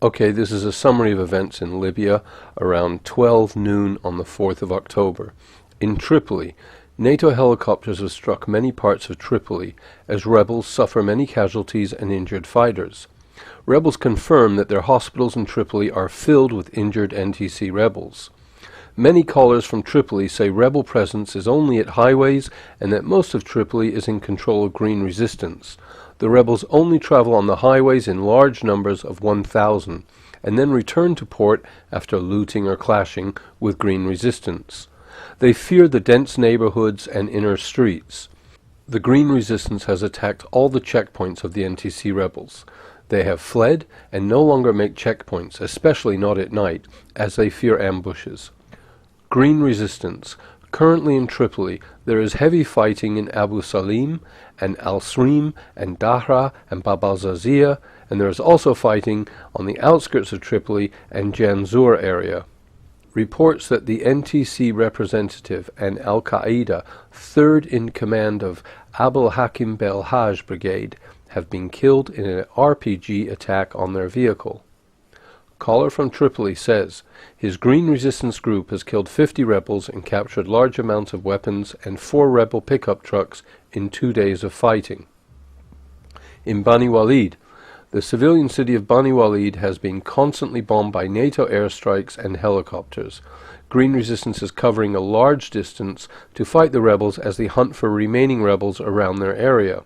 Okay, this is a summary of events in Libya around 12 noon on the 4th of October. In Tripoli, NATO helicopters have struck many parts of Tripoli as rebels suffer many casualties and injured fighters. Rebels confirm that their hospitals in Tripoli are filled with injured NTC rebels. Many callers from Tripoli say rebel presence is only at highways and that most of Tripoli is in control of green resistance. The rebels only travel on the highways in large numbers of 1,000 and then return to port after looting or clashing with green resistance. They fear the dense neighborhoods and inner streets. The green resistance has attacked all the checkpoints of the NTC rebels. They have fled and no longer make checkpoints, especially not at night, as they fear ambushes. Green resistance. Currently in Tripoli, there is heavy fighting in Abu Salim and Al-Srim and Dahra and Bab al-Zazia, and there is also fighting on the outskirts of Tripoli and Janzur area. Reports that the NTC representative and Al-Qaeda, third in command of Abul Hakim Belhaj Brigade, have been killed in an RPG attack on their vehicle. Caller from Tripoli says his Green Resistance group has killed 50 rebels and captured large amounts of weapons and 4 rebel pickup trucks in 2 days of fighting. In Bani Walid, the civilian city of Bani Walid has been constantly bombed by NATO airstrikes and helicopters. Green Resistance is covering a large distance to fight the rebels as they hunt for remaining rebels around their area.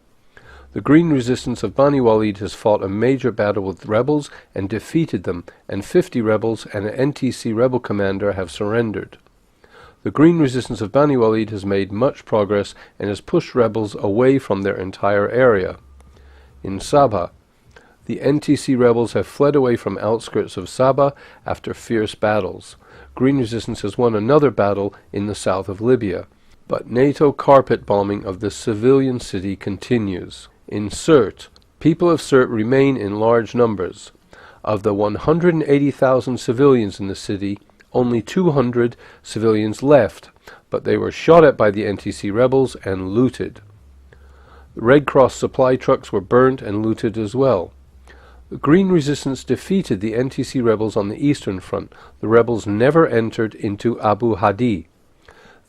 The Green Resistance of Bani Walid has fought a major battle with rebels and defeated them, and 50 rebels and an NTC rebel commander have surrendered. The Green Resistance of Bani Walid has made much progress and has pushed rebels away from their entire area. In Sabha, the NTC rebels have fled away from outskirts of Sabha after fierce battles. Green Resistance has won another battle in the south of Libya, but NATO carpet bombing of the civilian city continues. In Sirte, people of Sirte remain in large numbers. Of the 180,000 civilians in the city, only 200 civilians left, but they were shot at by the NTC rebels and looted. The Red Cross supply trucks were burnt and looted as well. The Green Resistance defeated the NTC rebels on the Eastern Front. The rebels never entered into Abu Hadi.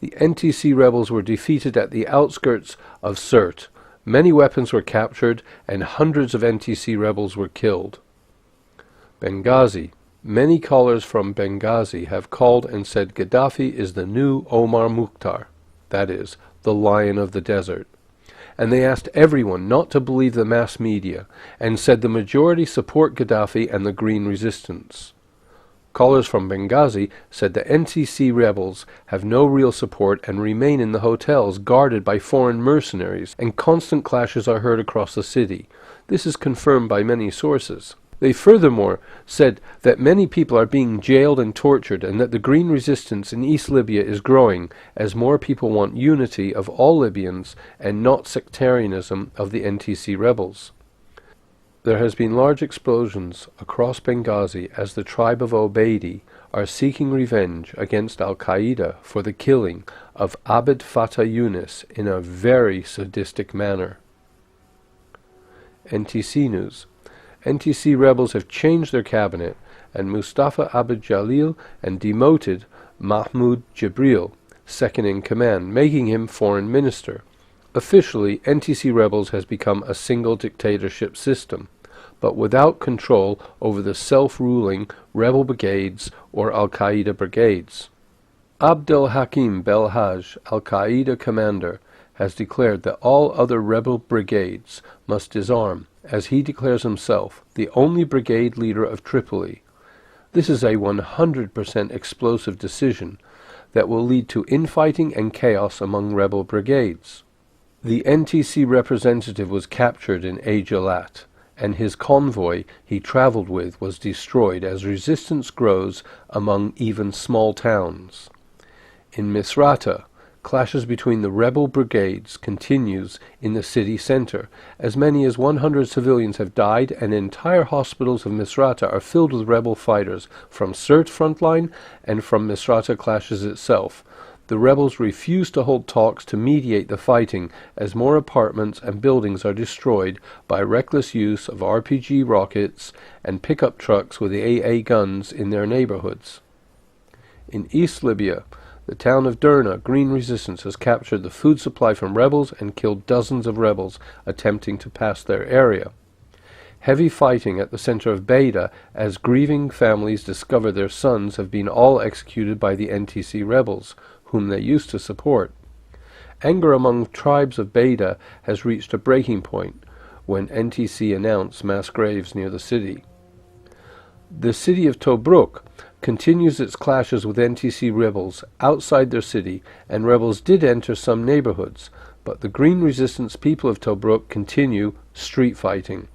The NTC rebels were defeated at the outskirts of Sirte. Many weapons were captured and hundreds of NTC rebels were killed. Benghazi. Many callers from Benghazi have called and said Gaddafi is the new Omar Mukhtar, that is, the lion of the desert. And they asked everyone not to believe the mass media and said the majority support Gaddafi and the Green Resistance. Callers from Benghazi said the NTC rebels have no real support and remain in the hotels guarded by foreign mercenaries, and constant clashes are heard across the city. This is confirmed by many sources. They furthermore said that many people are being jailed and tortured and that the Green Resistance in East Libya is growing as more people want unity of all Libyans and not sectarianism of the NTC rebels. There has been large explosions across Benghazi as the tribe of Obeidi are seeking revenge against Al-Qaeda for the killing of Abd Fattah Yunus in a very sadistic manner. NTC News. NTC rebels have changed their cabinet and Mustafa Abd Jalil and demoted Mahmoud Jibril, second in command, making him foreign minister. Officially, NTC rebels has become a single dictatorship system, but without control over the self-ruling rebel brigades or Al-Qaeda brigades. Abdel Hakim Belhaj, Al-Qaeda commander, has declared that all other rebel brigades must disarm, as he declares himself the only brigade leader of Tripoli. This is a 100% explosive decision that will lead to infighting and chaos among rebel brigades. The NTC representative was captured in Ajalat, and his convoy he travelled with was destroyed as resistance grows among even small towns. In Misrata, clashes between the rebel brigades continues in the city centre. As many as 100 civilians have died and entire hospitals of Misrata are filled with rebel fighters from Sirte frontline and from Misrata clashes itself. The rebels refuse to hold talks to mediate the fighting as more apartments and buildings are destroyed by reckless use of RPG rockets and pickup trucks with AA guns in their neighborhoods. In East Libya, the town of Derna, Green Resistance has captured the food supply from rebels and killed dozens of rebels attempting to pass their area. Heavy fighting at the center of Beda as grieving families discover their sons have been all executed by the NTC rebels, whom they used to support. Anger among tribes of Beda has reached a breaking point when NTC announced mass graves near the city. The city of Tobruk continues its clashes with NTC rebels outside their city, and rebels did enter some neighborhoods, but the Green Resistance people of Tobruk continue street fighting.